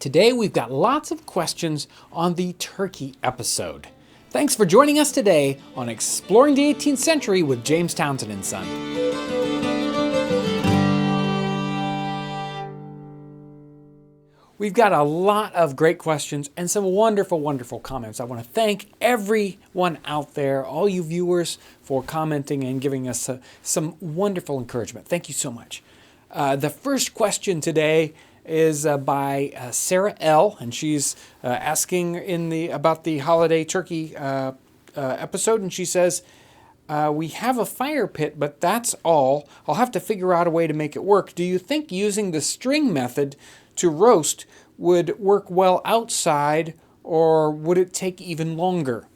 Today we've got lots of questions on the turkey episode. Thanks for joining us today on Exploring the 18th Century with James Townsend and Son. We've got a lot of great questions and some wonderful, wonderful comments. I want to thank everyone out there, all you viewers, for commenting and giving us some wonderful encouragement. Thank you so much. The first question today is by Sarah L., and she's asking about the holiday turkey episode, and she says, we have a fire pit, but that's all. I'll have to figure out a way to make it work. Do you think using the string method to roast would work well outside, or would it take even longer?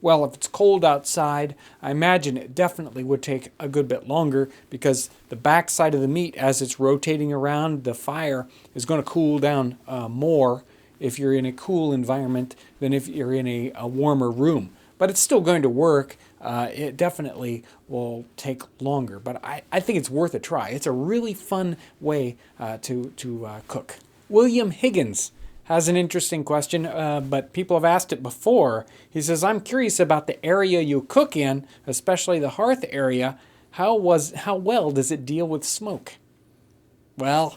Well, if it's cold outside, I imagine it definitely would take a good bit longer because the back side of the meat, as it's rotating around the fire, is going to cool down more if you're in a cool environment than if you're in a warmer room. But it's still going to work. It definitely will take longer, but I think it's worth a try. It's a really fun way to cook. William Higgins has an interesting question, but people have asked it before. He says, I'm curious about the area you cook in, especially the hearth area. How well does it deal with smoke? Well,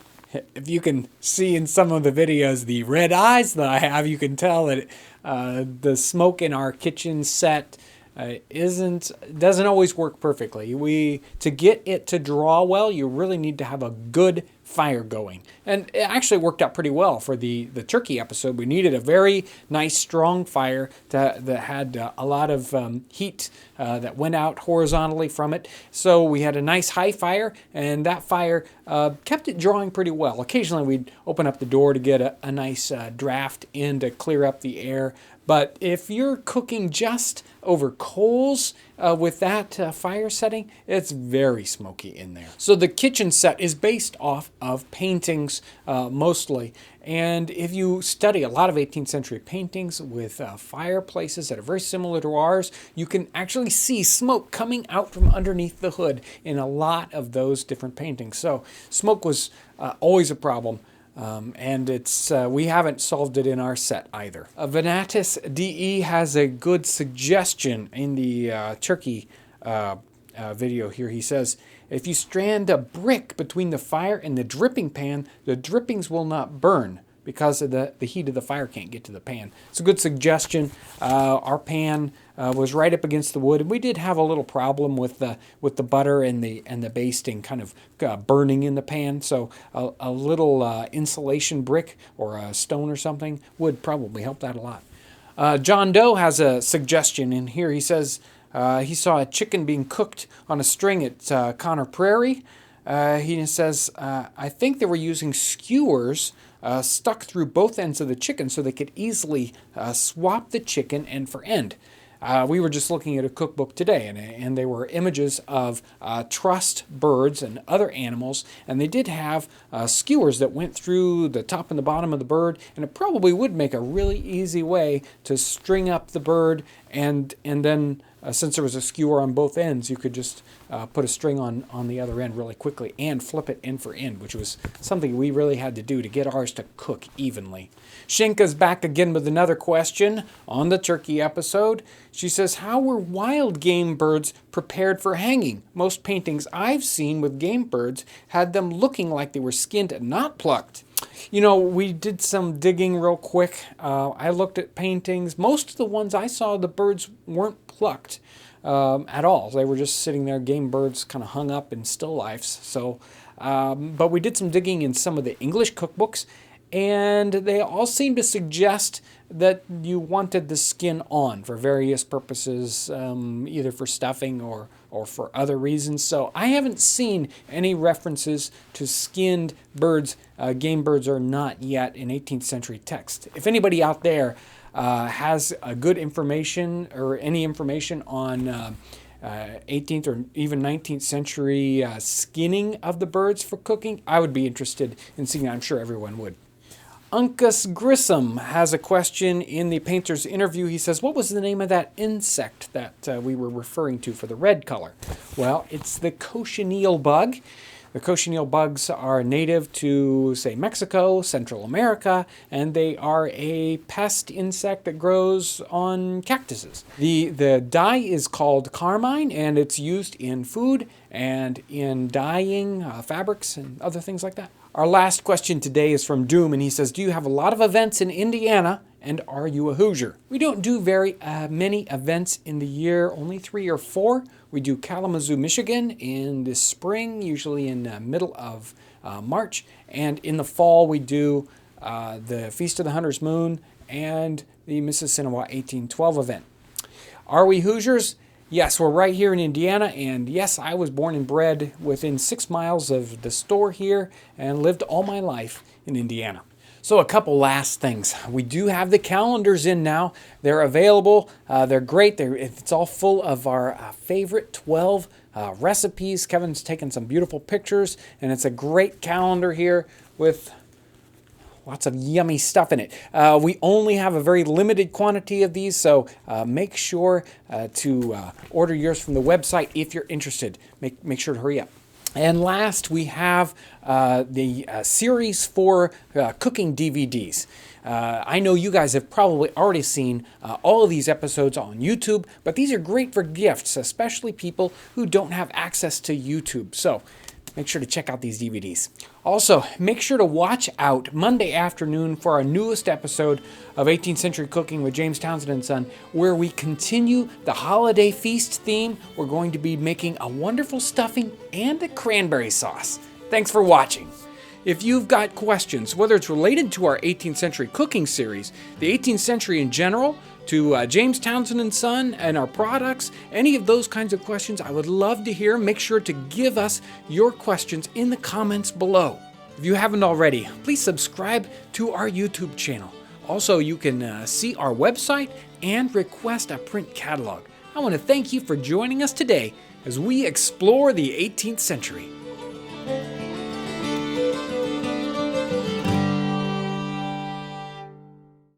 if you can see in some of the videos the red eyes that I have, you can tell that the smoke in our kitchen set doesn't always work perfectly. To get it to draw well, you really need to have a good fire going. And it actually worked out pretty well for the turkey episode. We needed a very nice, strong fire that had a lot of heat that went out horizontally from it. So we had a nice high fire, and that fire kept it drawing pretty well. Occasionally we'd open up the door to get a nice draft in to clear up the air. But if you're cooking just over coals with that fire setting, it's very smoky in there. So the kitchen set is based off of paintings mostly. And if you study a lot of 18th century paintings with fireplaces that are very similar to ours, you can actually see smoke coming out from underneath the hood in a lot of those different paintings. So smoke was always a problem. And we haven't solved it in our set either. Venatus DE has a good suggestion in the turkey video here. He says, if you strand a brick between the fire and the dripping pan, the drippings will not burn because of the heat of the fire can't get to the pan. It's a good suggestion. Our pan was right up against the wood, and we did have a little problem with the butter and the basting kind of burning in the pan. So a little insulation brick or a stone or something would probably help that a lot. John Doe has a suggestion in here. He says he saw a chicken being cooked on a string at Connor Prairie. He says, I think they were using skewers stuck through both ends of the chicken so they could easily swap the chicken end for end. We were just looking at a cookbook today, and they were images of trussed birds and other animals, and they did have skewers that went through the top and the bottom of the bird, and it probably would make a really easy way to string up the bird, and then since there was a skewer on both ends, you could just put a string on the other end really quickly and flip it end for end, which was something we really had to do to get ours to cook evenly. Shinka's back again with another question on the turkey episode. She says, how were wild game birds prepared for hanging? Most paintings I've seen with game birds had them looking like they were skinned and not plucked. You know, we did some digging real quick. I looked at paintings. Most of the ones I saw, the birds weren't plucked at all. They were just sitting there, game birds kind of hung up in still lifes. So, but we did some digging in some of the English cookbooks, and they all seem to suggest that you wanted the skin on for various purposes, either for stuffing or for other reasons. So I haven't seen any references to skinned birds, game birds or not yet, in 18th century text. If anybody out there has a good information or any information on 18th or even 19th century skinning of the birds for cooking, I would be interested in seeing that. I'm sure everyone would. Uncas Grissom has a question in the painter's interview. He says, what was the name of that insect that we were referring to for the red color? Well, it's the cochineal bug. The cochineal bugs are native to, say, Mexico, Central America, and they are a pest insect that grows on cactuses. The dye is called carmine, and it's used in food and in dyeing fabrics and other things like that. Our last question today is from Doom, and he says, do you have a lot of events in Indiana, and are you a Hoosier? We don't do very many events in the year, only 3 or 4. We do Kalamazoo, Michigan in the spring, usually in the middle of March, and in the fall we do the Feast of the Hunter's Moon and the Mississinewa 1812 event. Are we Hoosiers? Yes, we're right here in Indiana, and yes, I was born and bred within 6 miles of the store here and lived all my life in Indiana. So a couple last things. We do have the calendars in now. They're available. They're great. It's all full of our favorite 12 recipes. Kevin's taken some beautiful pictures, and it's a great calendar here with lots of yummy stuff in it. We only have a very limited quantity of these, so make sure to order yours from the website if you're interested. Make sure to hurry up. And last, we have the series for cooking DVDs. I know you guys have probably already seen all of these episodes on YouTube, but these are great for gifts, especially people who don't have access to YouTube. So make sure to check out these DVDs. Also, make sure to watch out Monday afternoon for our newest episode of 18th Century Cooking with James Townsend and Son, where we continue the holiday feast theme. We're going to be making a wonderful stuffing and a cranberry sauce. Thanks for watching. If you've got questions, whether it's related to our 18th Century Cooking series, the 18th century in general, to James Townsend and Son and our products, any of those kinds of questions, I would love to hear. Make sure to give us your questions in the comments below. If you haven't already, please subscribe to our YouTube channel. Also, you can see our website and request a print catalog. I want to thank you for joining us today as we explore the 18th century.